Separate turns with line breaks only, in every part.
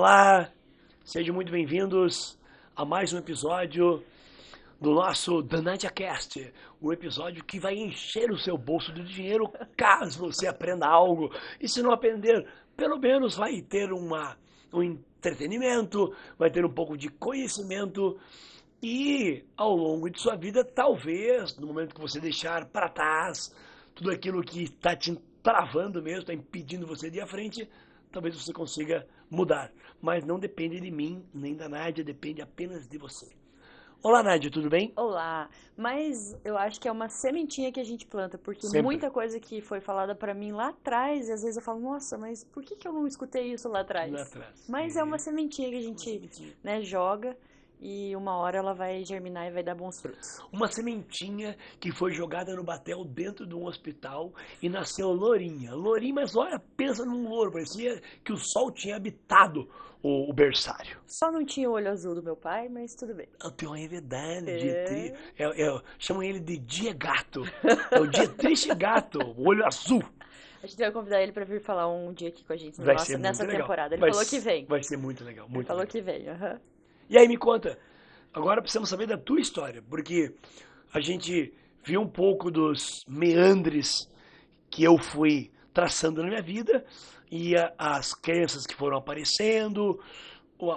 Olá, sejam muito bem-vindos a mais um episódio do nosso DanadiaCast, um episódio que vai encher o seu bolso de dinheiro caso você aprenda algo. E se não aprender, pelo menos vai ter um entretenimento, vai ter um pouco de conhecimento e ao longo de sua vida, talvez, no momento que você deixar para trás tudo aquilo que está te travando mesmo, está impedindo você de ir à frente, talvez você consiga mudar. Mas não depende de mim, nem da Nádia, depende apenas de você. Olá, Nádia, tudo bem?
Olá, mas eu acho que é uma sementinha que a gente planta, porque
Sempre.
muita coisa que foi falada pra mim lá atrás, e às vezes eu falo, nossa, mas por que eu não escutei isso lá
Lá
atrás?
atrás.
Mas é uma sementinha que a
Uma
gente,
sementinha.
né, joga e uma hora ela vai germinar e vai dar bons frutos.
Uma sementinha que foi jogada no batel dentro de um hospital e nasceu lourinha. Lourinha, mas olha, pensa num louro, parecia que o sol tinha habitado o berçário.
Só não tinha o olho azul do meu pai, mas tudo bem.
Eu tenho uma verdade.
É.
Chamam ele de dia gato. É o dia triste gato, o olho azul.
A gente vai convidar ele pra vir falar um dia aqui com a gente
Vai ser muito
nessa
legal.
temporada. Ele falou que vem.
Vai ser muito legal,
Ele
muito
falou
legal.
que vem, aham.
E aí, me conta, agora precisamos saber da tua história, porque a gente viu um pouco dos meandres que eu fui traçando na minha vida e as crenças que foram aparecendo,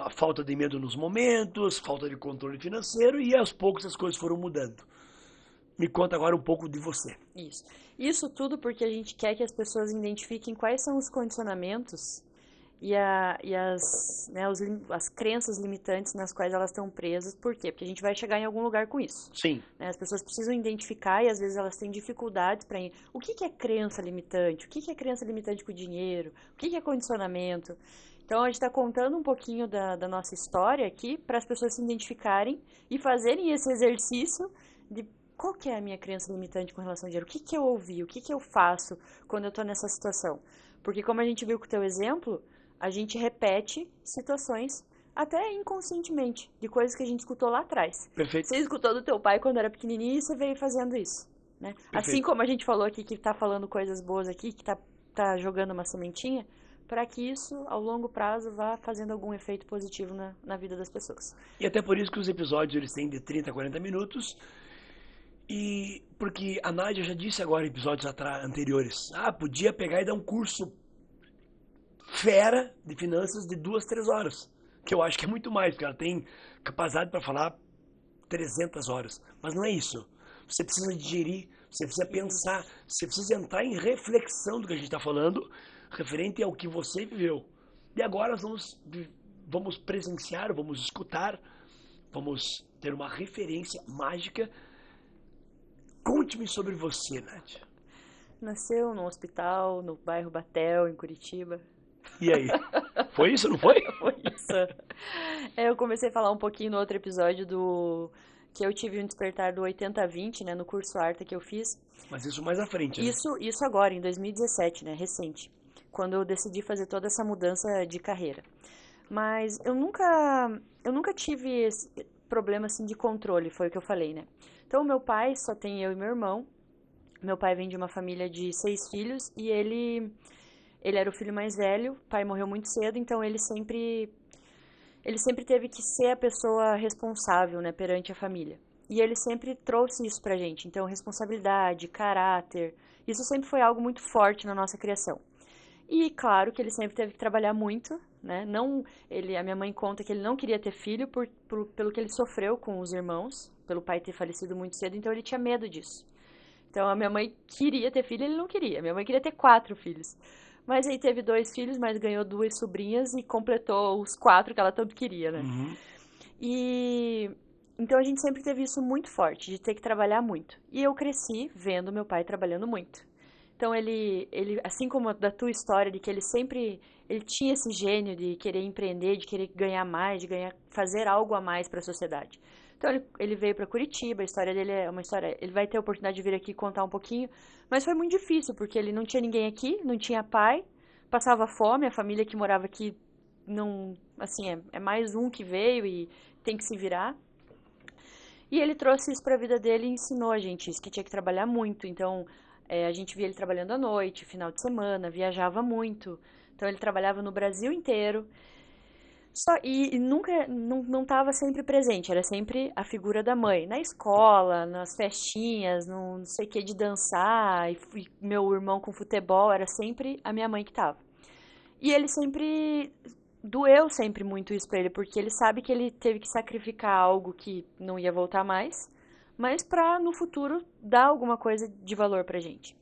a falta de medo nos momentos, falta de controle financeiro e aos poucos as coisas foram mudando. Me conta agora um pouco de você.
Isso. Isso tudo porque a gente quer que as pessoas identifiquem quais são os condicionamentos as crenças limitantes nas quais elas estão presas. Por quê? Porque a gente vai chegar em algum lugar com isso.
Sim.
Né? As pessoas precisam identificar e às vezes elas têm dificuldades para... O que é crença limitante? O que é crença limitante com o dinheiro? O que é condicionamento? Então a gente está contando um pouquinho da nossa história aqui para as pessoas se identificarem e fazerem esse exercício de qual que é a minha crença limitante com relação ao dinheiro? O que eu ouvi? O que eu faço quando eu estou nessa situação? Porque como a gente viu com o teu exemplo, a gente repete situações até inconscientemente, de coisas que a gente escutou lá atrás.
Perfeito.
Você escutou do teu pai quando era pequenininho e você veio fazendo isso, né? Assim como a gente falou aqui que tá falando coisas boas aqui, que tá jogando uma sementinha, para que isso, ao longo prazo, vá fazendo algum efeito positivo na vida das pessoas.
E até por isso que os episódios eles têm de 30 a 40 minutos. E porque a Nádia já disse agora em episódios anteriores, podia pegar e dar um curso fera de finanças de 2, 3 horas. Que eu acho que é muito mais, porque ela tem capacidade para falar 300 horas. Mas não é isso. Você precisa digerir, você precisa pensar, você precisa entrar em reflexão do que a gente está falando, referente ao que você viveu. E agora nós vamos presenciar, vamos escutar, vamos ter uma referência mágica. Conte-me sobre você, Nádia.
Nasceu num hospital, no bairro Batel, em Curitiba.
E aí? Foi isso, não foi?
Foi isso. Eu comecei a falar um pouquinho no outro episódio que eu tive um despertar do 80-20, né, no curso Arta que eu fiz.
Mas isso mais à frente, né?
Isso agora, em 2017, né, recente, quando eu decidi fazer toda essa mudança de carreira. Mas eu nunca tive esse problema assim de controle, foi o que eu falei, né? Então, meu pai só tem eu e meu irmão. Meu pai vem de uma família de 6 filhos e ele era o filho mais velho. O pai morreu muito cedo, então ele sempre teve que ser a pessoa responsável, né, perante a família. E ele sempre trouxe isso pra gente. Então, responsabilidade, caráter, isso sempre foi algo muito forte na nossa criação. E claro que ele sempre teve que trabalhar muito, né? A minha mãe conta que ele não queria ter filho pelo que ele sofreu com os irmãos, pelo pai ter falecido muito cedo, então ele tinha medo disso. Então a minha mãe queria ter filho, ele não queria. Minha mãe queria ter 4 filhos. Mas aí teve 2 filhos, mas ganhou 2 sobrinhas e completou os 4 que ela tanto queria, né?
Uhum.
E então a gente sempre teve isso muito forte, de ter que trabalhar muito. E eu cresci vendo meu pai trabalhando muito. Então ele assim como da tua história de que ele tinha esse gênio de querer empreender, de querer ganhar mais, fazer algo a mais para a sociedade. Então ele veio para Curitiba, a história dele é uma história, ele vai ter a oportunidade de vir aqui contar um pouquinho, mas foi muito difícil porque ele não tinha ninguém aqui, não tinha pai, passava fome, a família que morava aqui não, assim, é mais um que veio e tem que se virar. E ele trouxe isso para a vida dele e ensinou a gente isso, que tinha que trabalhar muito. Então, a gente via ele trabalhando à noite, final de semana, viajava muito. Então, ele trabalhava no Brasil inteiro. E nunca, não tava sempre presente, era sempre a figura da mãe. Na escola, nas festinhas, no não sei o que de dançar, e meu irmão com futebol, era sempre a minha mãe que tava. E ele sempre, doeu sempre muito isso pra ele, porque ele sabe que ele teve que sacrificar algo que não ia voltar mais, mas pra no futuro dar alguma coisa de valor pra gente.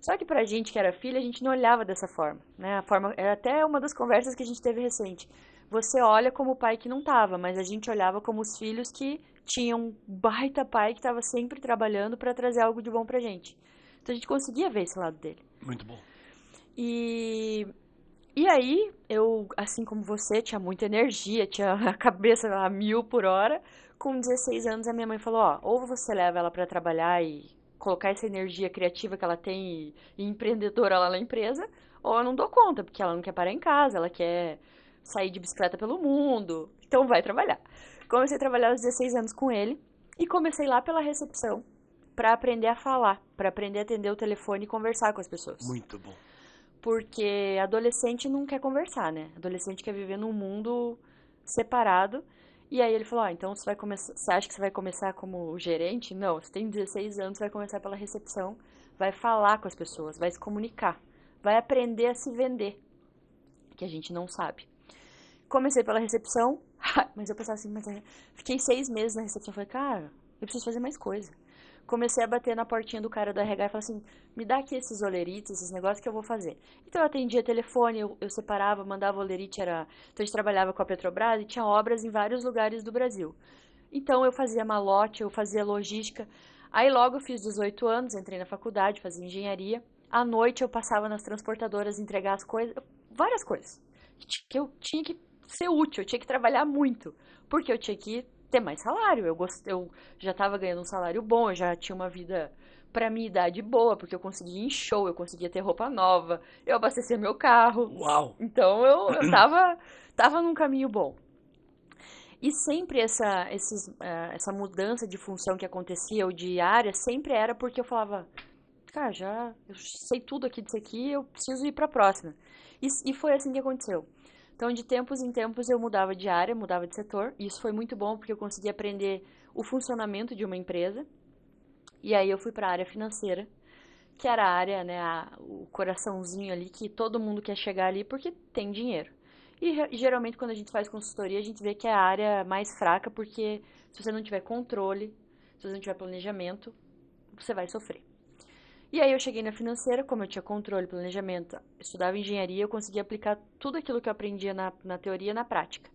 Só que pra gente que era filha, a gente não olhava dessa forma, né? A forma, é até uma das conversas que a gente teve recente. Você olha como o pai que não tava, mas a gente olhava como os filhos que tinham um baita pai que tava sempre trabalhando pra trazer algo de bom pra gente. Então a gente conseguia ver esse lado dele.
Muito bom.
E e aí, eu, assim como você, tinha muita energia, tinha a cabeça a 1000 por hora. Com 16 anos, a minha mãe falou: Ó, ou você leva ela pra trabalhar e colocar essa energia criativa que ela tem e empreendedora lá na empresa, ou eu não dou conta, porque ela não quer parar em casa, ela quer sair de bicicleta pelo mundo. Então, vai trabalhar. Comecei a trabalhar aos 16 anos com ele e comecei lá pela recepção pra aprender a falar, pra aprender a atender o telefone e conversar com as pessoas.
Muito bom.
Porque adolescente não quer conversar, né? Adolescente quer viver num mundo separado. E aí ele falou: ah, então você vai começar, você acha que você vai começar como gerente? Não, você tem 16 anos, você vai começar pela recepção, vai falar com as pessoas, vai se comunicar, vai aprender a se vender, que a gente não sabe. Comecei pela recepção, mas eu pensava assim, fiquei 6 meses na recepção, falei, cara, eu preciso fazer mais coisa. Comecei a bater na portinha do cara do RH e falei assim, me dá aqui esses olerites, esses negócios que eu vou fazer. Então eu atendia telefone, eu separava, mandava olerite, então a gente trabalhava com a Petrobras e tinha obras em vários lugares do Brasil. Então eu fazia malote, eu fazia logística. Aí logo eu fiz 18 anos, entrei na faculdade, fazia engenharia. À noite eu passava nas transportadoras entregar as coisas, várias coisas. Que eu tinha que ser útil, eu tinha que trabalhar muito, porque eu tinha que ter mais salário. Eu já estava ganhando um salário bom, eu já tinha uma vida para minha idade boa, porque eu conseguia ir em show, eu conseguia ter roupa nova, eu abastecia meu carro.
Uau!
Então eu tava num caminho bom. E sempre essa mudança de função que acontecia, ou de área, sempre era porque eu falava, cara, eu sei tudo aqui disso aqui, eu preciso ir para a próxima. E foi assim que aconteceu. Então, de tempos em tempos, eu mudava de área, mudava de setor. E isso foi muito bom, porque eu consegui aprender o funcionamento de uma empresa. E aí eu fui para a área financeira, que era a área, né, o coraçãozinho ali, que todo mundo quer chegar ali porque tem dinheiro. E geralmente, quando a gente faz consultoria, a gente vê que é a área mais fraca, porque se você não tiver controle, se você não tiver planejamento, você vai sofrer. E aí eu cheguei na financeira, como eu tinha controle, planejamento, estudava engenharia, eu conseguia aplicar tudo aquilo que eu aprendia na teoria na prática.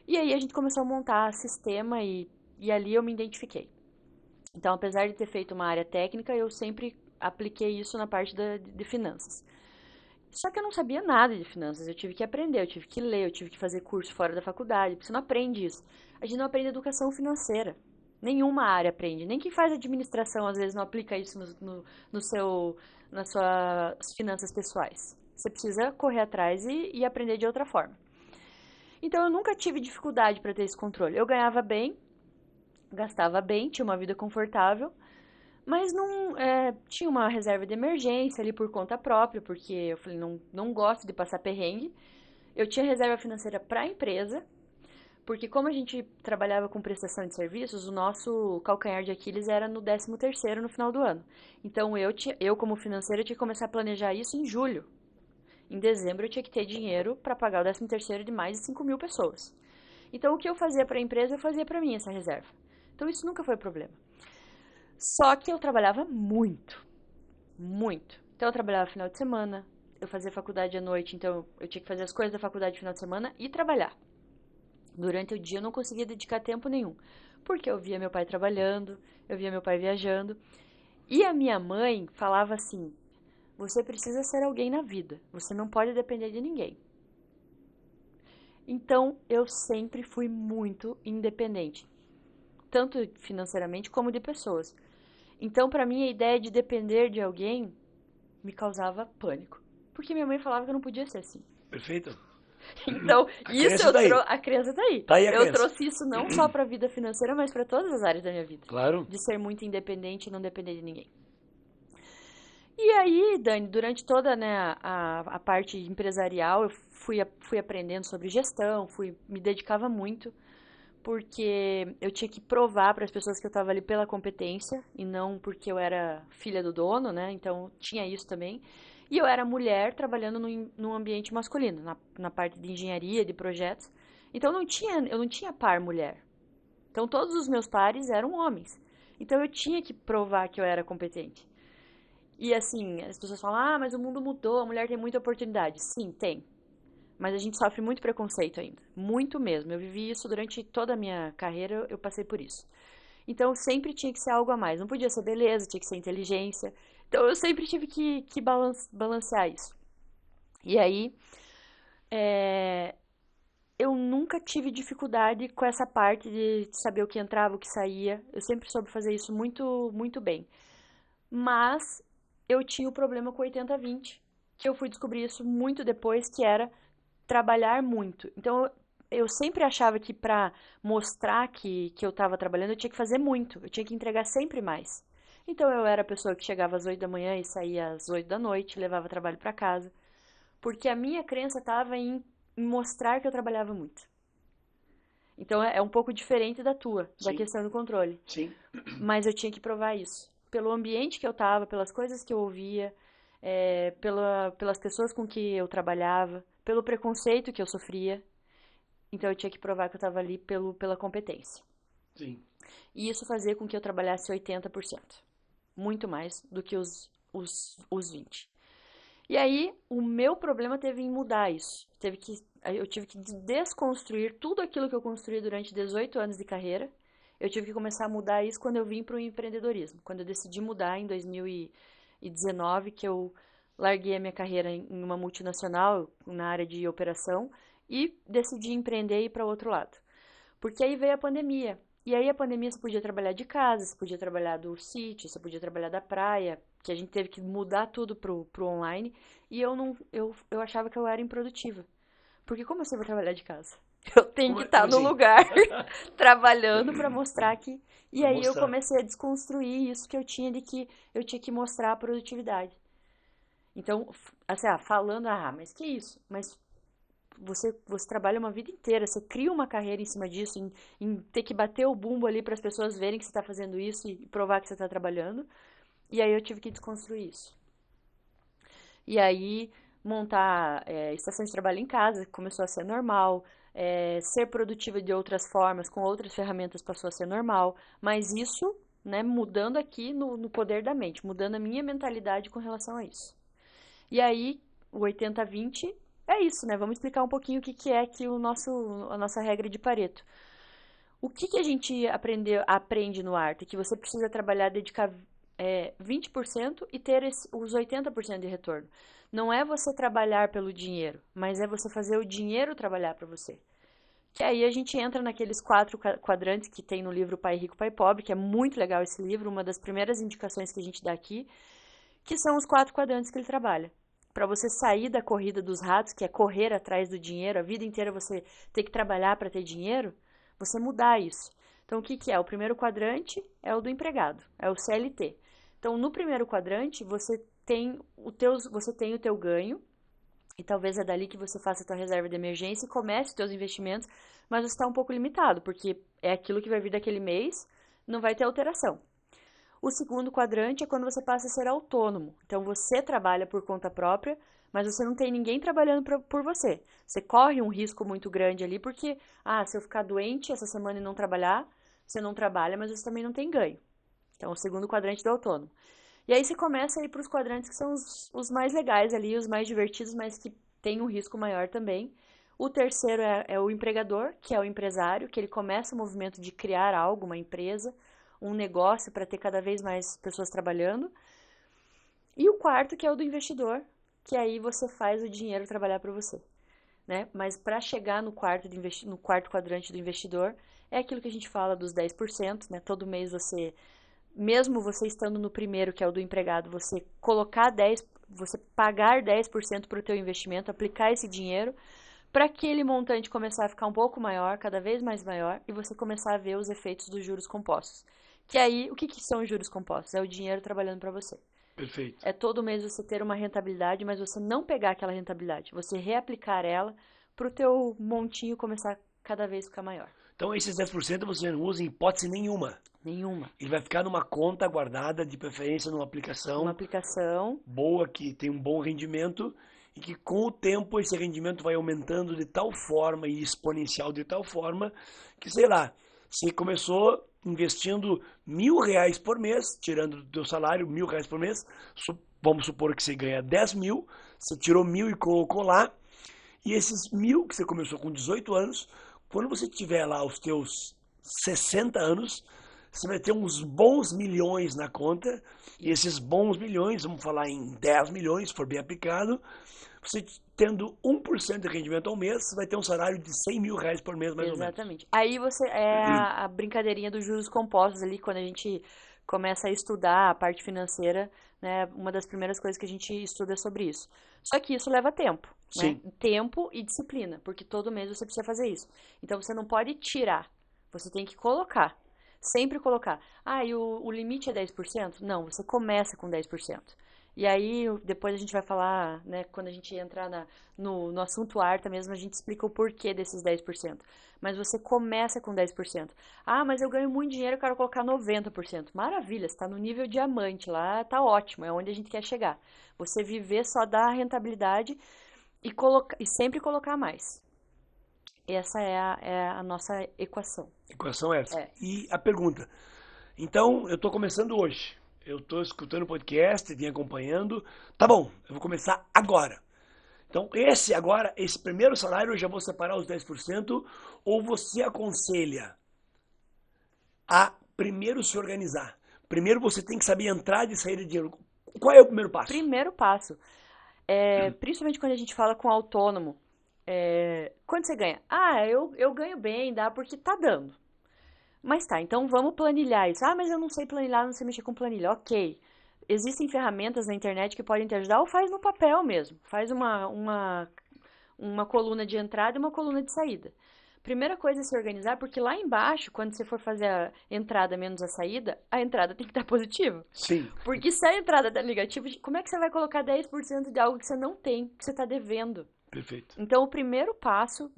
E aí a gente começou a montar sistema e ali eu me identifiquei. Então, apesar de ter feito uma área técnica, eu sempre apliquei isso na parte de finanças. Só que eu não sabia nada de finanças, eu tive que aprender, eu tive que ler, eu tive que fazer curso fora da faculdade, porque você não aprende isso. A gente não aprende educação financeira. Nenhuma área aprende. Nem quem faz administração, às vezes, não aplica isso nas suas finanças pessoais. Você precisa correr atrás e aprender de outra forma. Então, eu nunca tive dificuldade para ter esse controle. Eu ganhava bem, gastava bem, tinha uma vida confortável, mas não tinha uma reserva de emergência ali por conta própria, porque eu falei, não gosto de passar perrengue. Eu tinha reserva financeira para a empresa, porque como a gente trabalhava com prestação de serviços, o nosso calcanhar de Aquiles era no 13º no final do ano. Então eu como financeira tinha que começar a planejar isso em julho. Em dezembro eu tinha que ter dinheiro para pagar o 13º de mais de 5.000 pessoas. Então o que eu fazia para a empresa, eu fazia para mim essa reserva. Então isso nunca foi problema. Só que eu trabalhava muito, muito. Então eu trabalhava final de semana, eu fazia faculdade à noite, então eu tinha que fazer as coisas da faculdade no final de semana e trabalhar. Durante o dia eu não conseguia dedicar tempo nenhum, porque eu via meu pai trabalhando, eu via meu pai viajando. E a minha mãe falava assim, você precisa ser alguém na vida, você não pode depender de ninguém. Então eu sempre fui muito independente, tanto financeiramente como de pessoas. Então para mim a ideia de depender de alguém me causava pânico, porque minha mãe falava que eu não podia ser assim.
Perfeito.
Então, a criança tá aí.
Tá aí a
Eu
criança.
trouxe isso não só pra vida financeira, mas pra todas as áreas da minha vida.
Claro.
De ser muito independente e não depender de ninguém. E aí, Dani, durante toda, né, a parte empresarial, eu fui aprendendo sobre gestão, me dedicava muito, porque eu tinha que provar para as pessoas que eu estava ali pela competência e não porque eu era filha do dono, né? Então tinha isso também. E eu era mulher trabalhando num ambiente masculino, na parte de engenharia, de projetos. Então eu não tinha par mulher. Então todos os meus pares eram homens. Então eu tinha que provar que eu era competente. E assim, as pessoas falam: ah, mas o mundo mudou, a mulher tem muita oportunidade. Sim, tem. Mas a gente sofre muito preconceito ainda. Muito mesmo. Eu vivi isso durante toda a minha carreira, eu passei por isso. Então sempre tinha que ser algo a mais. Não podia ser beleza, tinha que ser inteligência. Então eu sempre tive que balancear isso. E aí, é, eu nunca tive dificuldade com essa parte de saber o que entrava, o que saía. Eu sempre soube fazer isso muito, muito bem. Mas eu tinha o problema com 80/20, que eu fui descobrir isso muito depois, que era trabalhar muito. Então, eu sempre achava que para mostrar que eu estava trabalhando, eu tinha que fazer muito, eu tinha que entregar sempre mais. Então, eu era a pessoa que chegava às 8 da manhã e saía às 8 da noite, levava trabalho para casa, porque a minha crença estava em mostrar que eu trabalhava muito. Então, é um pouco diferente da tua, da
Sim,
questão do controle.
sim,
Mas eu tinha que provar isso. Pelo ambiente que eu estava, pelas coisas que eu ouvia, pelas pessoas com que eu trabalhava, pelo preconceito que eu sofria. Então eu tinha que provar que eu estava ali pela competência.
sim.
E isso fazia com que eu trabalhasse 80%. Muito mais do que os 20%. E aí, o meu problema teve em mudar isso. Eu tive que desconstruir tudo aquilo que eu construí durante 18 anos de carreira. Eu tive que começar a mudar isso quando eu vim para o empreendedorismo. Quando eu decidi mudar em 2019, que eu larguei a minha carreira em uma multinacional na área de operação e decidi empreender e ir para o outro lado. Porque aí veio a pandemia. E aí a pandemia você podia trabalhar de casa, você podia trabalhar do sítio, você podia trabalhar da praia, que a gente teve que mudar tudo pro online. E eu não, eu achava que eu era improdutiva. Porque como assim eu vou trabalhar de casa? Eu tenho que
Como
estar no
assim?
lugar trabalhando para mostrar que. E
Pra
aí eu
mostrar.
comecei a desconstruir isso que eu tinha de que eu tinha que mostrar a produtividade. Então, assim, falando, mas que isso? Mas você trabalha uma vida inteira, você cria uma carreira em cima disso, em ter que bater o bumbo ali para as pessoas verem que você está fazendo isso e provar que você está trabalhando. E aí eu tive que desconstruir isso. E aí montar estações de trabalho em casa começou a ser normal, ser produtiva de outras formas, com outras ferramentas passou a ser normal, mas isso, né, mudando aqui no poder da mente, mudando a minha mentalidade com relação a isso. E aí, o 80/20 é isso, né? Vamos explicar um pouquinho o que, que é que a nossa regra de Pareto. O que, que a gente aprende no arte? Que você precisa trabalhar, dedicar 20% e ter os 80% de retorno. Não é você trabalhar pelo dinheiro, mas é você fazer o dinheiro trabalhar para você. Que aí a gente entra naqueles 4 quadrantes que tem no livro Pai Rico, Pai Pobre, que é muito legal esse livro, uma das primeiras indicações que a gente dá aqui, que são os 4 quadrantes que ele trabalha. Para você sair da corrida dos ratos, que é correr atrás do dinheiro, a vida inteira você ter que trabalhar para ter dinheiro, você mudar isso. Então, o que, que é? O primeiro quadrante é o do empregado, é o CLT. Então, no primeiro quadrante, você tem o teu ganho, e talvez é dali que você faça a tua reserva de emergência e comece os teus investimentos, mas você está um pouco limitado, porque é aquilo que vai vir daquele mês, não vai ter alteração. O segundo quadrante é quando você passa a ser autônomo. Então você trabalha por conta própria, mas você não tem ninguém trabalhando por você. Você corre um risco muito grande ali, porque, se eu ficar doente essa semana e não trabalhar, você não trabalha, mas você também não tem ganho. Então, o segundo quadrante do autônomo. E aí você começa a ir para os quadrantes que são os mais legais ali, os mais divertidos, mas que tem um risco maior também. O terceiro é o empregador, que é o empresário, que ele começa o movimento de criar algo, uma empresa, um negócio para ter cada vez mais pessoas trabalhando. E o quarto, que é o do investidor, que aí você faz o dinheiro trabalhar para você, né? Mas para chegar no quarto quadrante do investidor, é aquilo que a gente fala dos 10%, né? Todo mês mesmo você estando no primeiro, que é o do empregado, você pagar 10% para o teu investimento, aplicar esse dinheiro para aquele montante começar a ficar um pouco maior, cada vez mais maior, e você começar a ver os efeitos dos juros compostos, Que aí, o que que são os juros compostos? É o dinheiro trabalhando para você.
Perfeito.
É todo mês você ter uma rentabilidade, mas você não pegar aquela rentabilidade. Você reaplicar ela para o teu montinho começar cada vez ficar maior.
Então esses 10% você não usa em hipótese nenhuma.
Nenhuma.
Ele vai ficar numa conta guardada, de preferência numa
Uma
aplicação
aplicação,
boa, que tem um bom rendimento, e que com o tempo esse rendimento vai aumentando de tal forma e exponencial de tal forma que, sei lá, você começou investindo R$ 1.000 por mês, tirando do teu salário R$ 1.000 por mês, vamos supor que você ganha 10 mil, você tirou 1.000 e colocou lá, e esses 1.000 que você começou com 18 anos, quando você tiver lá os teus 60 anos, você vai ter uns bons milhões na conta, e esses bons milhões, vamos falar em 10 milhões, se for bem aplicado, você tendo 1% de rendimento ao mês, você vai ter um salário de R$ 100.000 por mês, mais ou menos.
exatamente. Aí você é a brincadeirinha dos juros compostos ali, quando a gente começa a estudar a parte financeira, né? Uma das primeiras coisas que a gente estuda é sobre isso. Só que isso leva tempo, né?
Sim,
Tempo e disciplina, porque todo mês você precisa fazer isso. Então você não pode tirar, você tem que colocar. Sempre colocar. Ah, e o limite é 10%? Não, você começa com 10%. E aí, depois a gente vai falar, né, quando a gente entrar no assunto Arta mesmo, a gente explica o porquê desses 10%. Mas você começa com 10%. Ah, mas eu ganho muito dinheiro, eu quero colocar 90%. Maravilha, você está no nível diamante lá, tá ótimo, é onde a gente quer chegar. Você viver só da rentabilidade e sempre colocar mais. Essa é a nossa equação.
equação é essa.
É.
E a pergunta, então eu estou começando hoje, eu estou escutando o podcast, vim acompanhando, tá bom, eu vou começar agora. Então esse primeiro salário eu já vou separar os 10%, ou você aconselha a primeiro se organizar? Primeiro você tem que saber entrar e sair de dinheiro. Qual é o primeiro passo?
Primeiro passo, principalmente quando a gente fala com autônomo, quanto você ganha? Ah, eu ganho bem, dá porque tá dando. Mas tá, então vamos planilhar isso. Ah, mas eu não sei planilhar, não sei mexer com planilha. Ok. Existem ferramentas na internet que podem te ajudar ou faz no papel mesmo. Faz uma coluna de entrada e uma coluna de saída. Primeira coisa é se organizar, porque lá embaixo, quando você for fazer a entrada menos a entrada tem que estar positiva.
Sim,
Porque se a entrada está negativa, como é que você vai colocar 10% de algo que você não tem, que você está devendo?
perfeito.
Então, o primeiro passo,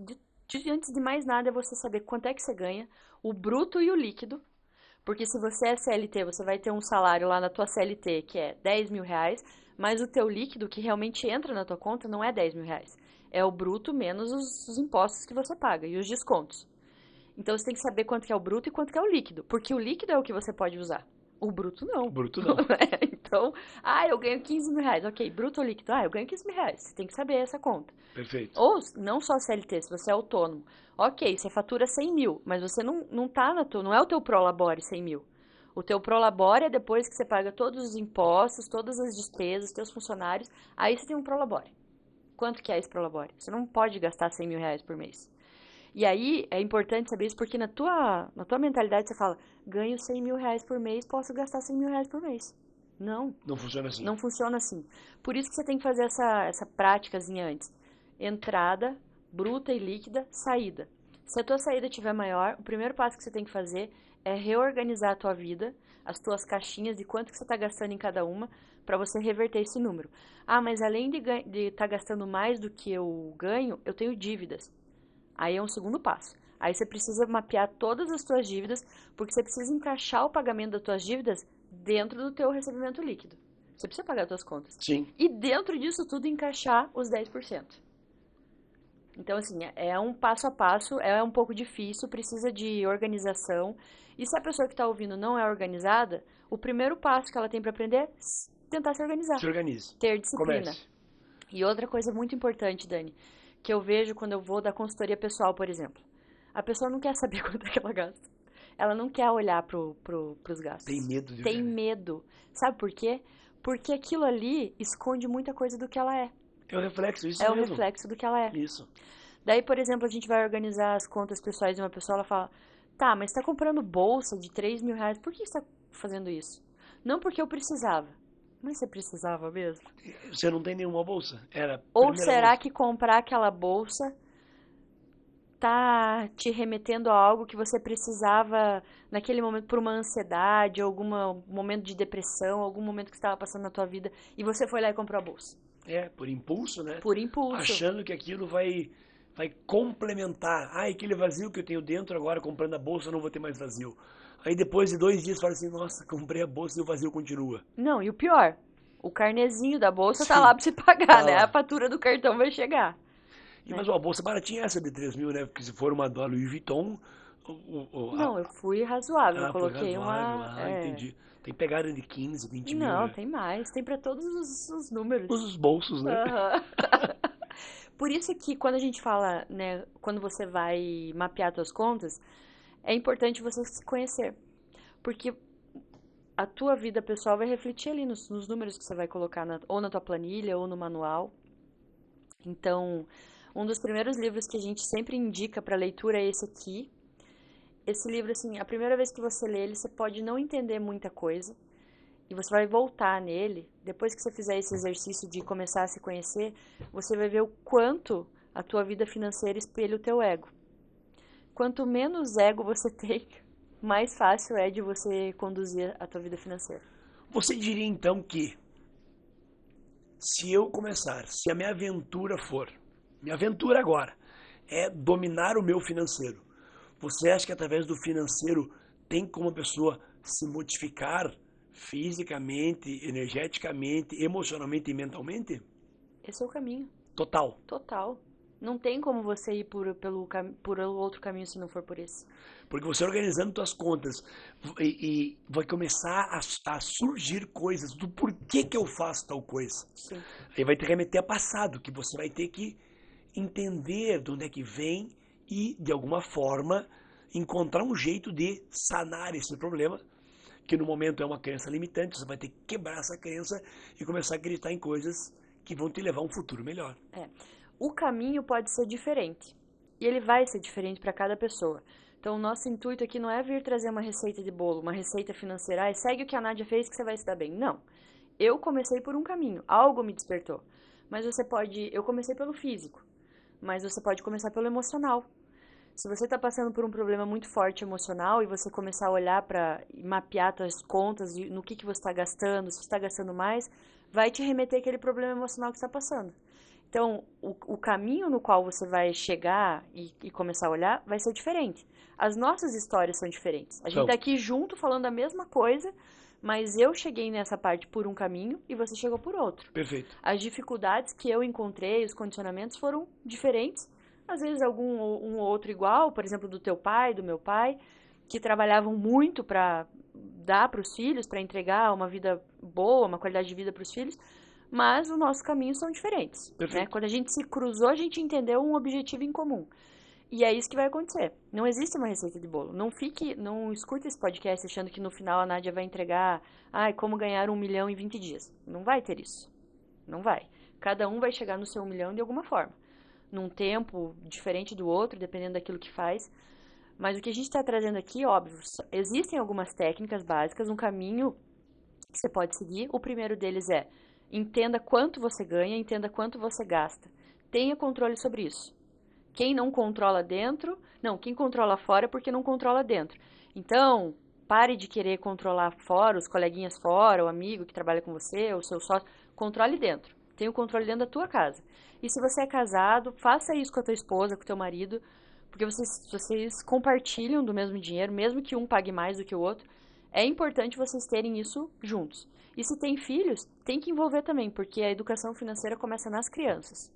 antes de mais nada, é você saber quanto é que você ganha, o bruto e o líquido. Porque se você é CLT, você vai ter um salário lá na tua CLT que é R$ 10.000, mas o teu líquido que realmente entra na tua conta não é R$ 10.000. É o bruto menos os impostos que você paga e os descontos. Então você tem que saber quanto que é o bruto e quanto que é o líquido. Porque o líquido é o que você pode usar. O bruto não.
Bruto não.
Então, eu ganho R$ 15.000. Ok, bruto ou líquido? Eu ganho R$ 15.000. Você tem que saber essa conta.
Perfeito.
Ou não só CLT, se você é autônomo. Ok, você fatura 100 mil, mas você não tá não é o teu Prolabore 100 mil. O teu Prolabore é depois que você paga todos os impostos, todas as despesas, teus funcionários, aí você tem um Prolabore. Quanto que é esse Prolabore? Você não pode gastar R$ 100.000 por mês. E aí é importante saber isso porque na tua mentalidade você fala, ganho R$ 100.000 por mês, posso gastar R$ 100.000 por mês. Não.
Não funciona assim.
Não funciona assim. Por isso que você tem que fazer essa práticazinha antes. Entrada, bruta e líquida, saída. Se a tua saída estiver maior, o primeiro passo que você tem que fazer é reorganizar a tua vida, as tuas caixinhas e quanto que você está gastando em cada uma, para você reverter esse número. Ah, mas além de estar gastando mais do que eu ganho, eu tenho dívidas. Aí é um segundo passo. Aí você precisa mapear todas as tuas dívidas, porque você precisa encaixar o pagamento das tuas dívidas dentro do teu recebimento líquido. Você precisa pagar as tuas contas.
Sim.
E dentro disso tudo encaixar os 10%. Então, assim, é um passo a passo, é um pouco difícil, precisa de organização. E se a pessoa que está ouvindo não é organizada, o primeiro passo que ela tem para aprender é tentar se organizar.
Se organize.
Ter disciplina.
Comece.
E outra coisa muito importante, Dani, que eu vejo quando eu vou dar consultoria pessoal, por exemplo. A pessoa não quer saber quanto é que ela gasta. Ela não quer olhar pros gastos.
Tem medo de
Tem
olhar.
medo. Sabe por quê? Porque aquilo ali esconde muita coisa do que ela é.
É o reflexo, isso
É o
mesmo.
reflexo do que ela é.
Isso.
Daí, por exemplo, a gente vai organizar as contas pessoais de uma pessoa, ela fala, tá, mas você tá comprando bolsa de R$ 3.000, por que você tá fazendo isso? Não porque eu precisava. Mas você precisava mesmo?
Você não tem nenhuma bolsa? Era a
Ou
primeira
será
bolsa.
que comprar aquela bolsa tá te remetendo a algo que você precisava naquele momento por uma ansiedade, algum momento de depressão, algum momento que estava passando na tua vida e você foi lá e comprou a bolsa.
Por impulso, né?
Por impulso.
Achando que aquilo vai complementar. Aquele vazio que eu tenho dentro, agora comprando a bolsa eu não vou ter mais vazio. Aí depois de 2 dias fala assim, nossa, comprei a bolsa e o vazio continua.
Não, e o pior, o carnezinho da bolsa tá
Sim,
lá pra você pagar,
tá
né?
lá.
A fatura do cartão vai chegar.
Mas a bolsa baratinha é essa de 3 mil, né? Porque se for uma da Louis Vuitton...
Não, eu fui razoável, eu
foi
coloquei
razoável.
uma...
Entendi. Tem pegada de 15, 20 mil,
Não,
né?
tem mais, tem pra todos os números.
Os bolsos, né?
Aham. Por isso que quando a gente fala, né, quando você vai mapear suas contas, é importante você se conhecer. Porque a tua vida pessoal vai refletir ali nos números que você vai colocar ou na tua planilha ou no manual. Então, um dos primeiros livros que a gente sempre indica para leitura é esse aqui. Esse livro, assim, a primeira vez que você lê ele, você pode não entender muita coisa. E você vai voltar nele, depois que você fizer esse exercício de começar a se conhecer, você vai ver o quanto a tua vida financeira espelha o teu ego. Quanto menos ego você tem, mais fácil é de você conduzir a tua vida financeira.
Você diria então que se a minha aventura minha aventura agora é dominar o meu financeiro, você acha que através do financeiro tem como a pessoa se modificar fisicamente, energeticamente, emocionalmente e mentalmente?
Esse é o caminho.
Total.
Total. Não tem como você ir por outro caminho se não for por esse.
Porque você organizando suas contas e vai começar a surgir coisas do porquê que eu faço tal coisa.
Sim.
Aí vai te remeter a passado, que você vai ter que entender de onde é que vem e, de alguma forma, encontrar um jeito de sanar esse problema, que no momento é uma crença limitante, você vai ter que quebrar essa crença e começar a acreditar em coisas que vão te levar a um futuro melhor.
O caminho pode ser diferente. E ele vai ser diferente para cada pessoa. Então, o nosso intuito aqui não é vir trazer uma receita de bolo, uma receita financeira, segue o que a Nádia fez que você vai se dar bem. Não. Eu comecei por um caminho, algo me despertou. Mas eu comecei pelo físico, mas você pode começar pelo emocional. Se você está passando por um problema muito forte emocional e você começar a olhar para mapear suas contas, no que você está gastando, se você está gastando mais, vai te remeter àquele problema emocional que você está passando. Então, o caminho no qual você vai chegar e começar a olhar vai ser diferente. As nossas histórias são diferentes. A gente está aqui junto falando a mesma coisa, mas eu cheguei nessa parte por um caminho e você chegou por outro.
Perfeito.
As dificuldades que eu encontrei, os condicionamentos foram diferentes. Às vezes um ou outro igual, por exemplo, do teu pai, do meu pai, que trabalhavam muito para dar para os filhos, para entregar uma vida boa, uma qualidade de vida para os filhos, mas os nossos caminhos são diferentes. Né? Quando a gente se cruzou, a gente entendeu um objetivo em comum. E é isso que vai acontecer. Não existe uma receita de bolo. Não escuta esse podcast achando que no final a Nádia vai entregar como ganhar 1 milhão em 20 dias. Não vai ter isso. Não vai. Cada um vai chegar no seu 1 milhão de alguma forma. Num tempo diferente do outro, dependendo daquilo que faz. Mas o que a gente está trazendo aqui, óbvio, existem algumas técnicas básicas, um caminho que você pode seguir. O primeiro deles é: entenda quanto você ganha, entenda quanto você gasta. Tenha controle sobre isso. Quem não controla quem controla fora é porque não controla dentro. Então, pare de querer controlar fora, os coleguinhas fora, o amigo que trabalha com você, o seu sócio. Controle dentro. Tenha o controle dentro da tua casa. E se você é casado, faça isso com a tua esposa, com o teu marido, porque vocês compartilham do mesmo dinheiro, mesmo que um pague mais do que o outro. É importante vocês terem isso juntos. E se tem filhos, tem que envolver também, porque a educação financeira começa nas crianças.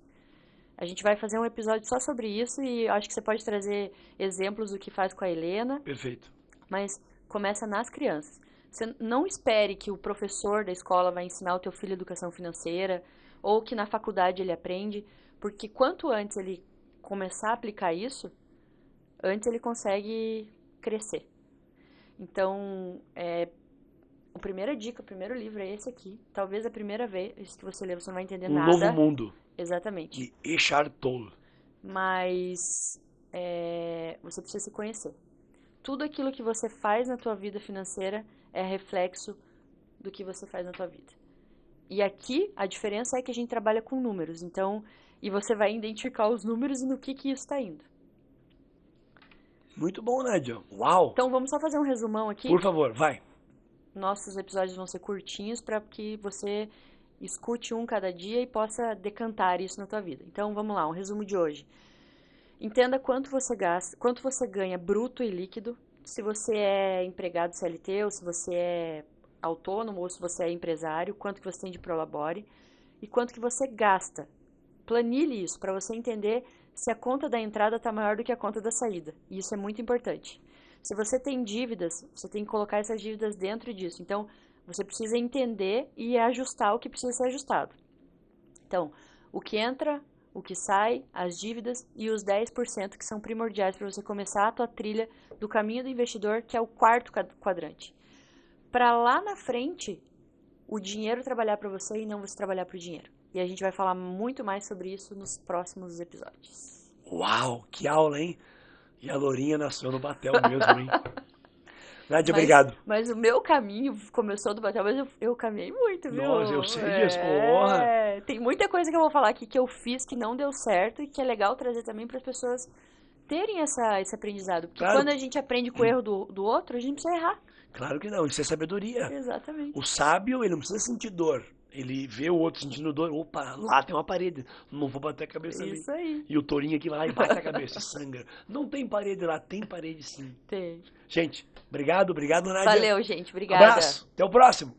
A gente vai fazer um episódio só sobre isso e acho que você pode trazer exemplos do que faz com a Helena.
Perfeito.
Mas começa nas crianças. Você não espere que o professor da escola vai ensinar o teu filho educação financeira ou que na faculdade ele aprende, porque quanto antes ele começar a aplicar isso, antes ele consegue crescer. Então, a primeira dica, o primeiro livro é esse aqui. Talvez a primeira vez que você ler, você não vai entender nada.
Um Novo Mundo.
Exatamente.
De Eckhart Tolle.
Mas você precisa se conhecer. Tudo aquilo que você faz na tua vida financeira é reflexo do que você faz na tua vida. E aqui a diferença é que a gente trabalha com números. Então, e você vai identificar os números e no que isso está indo.
Muito bom, Nádia. Uau!
Então vamos só fazer um resumão aqui.
Por favor, vai.
Nossos episódios vão ser curtinhos para que você escute um cada dia e possa decantar isso na tua vida. Então vamos lá, um resumo de hoje. Entenda quanto você gasta, quanto você ganha bruto e líquido, se você é empregado CLT ou se você é autônomo ou se você é empresário, quanto que você tem de Prolabore e quanto que você gasta. Planilhe isso para você entender se a conta da entrada está maior do que a conta da saída. E isso é muito importante. Se você tem dívidas, você tem que colocar essas dívidas dentro disso. Então, você precisa entender e ajustar o que precisa ser ajustado. Então, o que entra, o que sai, as dívidas e os 10% que são primordiais para você começar a tua trilha do caminho do investidor, que é o quarto quadrante. Para lá na frente, o dinheiro trabalhar para você e não você trabalhar para o dinheiro. E a gente vai falar muito mais sobre isso nos próximos episódios.
Uau, que aula, hein? E a Lourinha nasceu no Batel mesmo, hein? Nádia, obrigado.
Mas o meu caminho começou do Batel, mas eu caminhei muito, viu?
Nossa, eu sei disso, porra.
Tem muita coisa que eu vou falar aqui que eu fiz que não deu certo e que é legal trazer também para as pessoas terem esse aprendizado. Porque
Claro.
quando a gente aprende com o erro do outro, a gente precisa errar.
Claro que não, isso é sabedoria.
Exatamente.
O sábio, ele não precisa sentir dor. Ele vê o outro sentindo dor. Opa, lá tem uma parede. Não vou bater a cabeça ali.
Isso aí.
E o tourinho aqui vai lá e bate a cabeça, sangra. Não tem parede lá, tem parede sim.
Tem.
Gente, obrigado, Nádia.
Valeu, gente. Obrigada.
Abraço, até o próximo.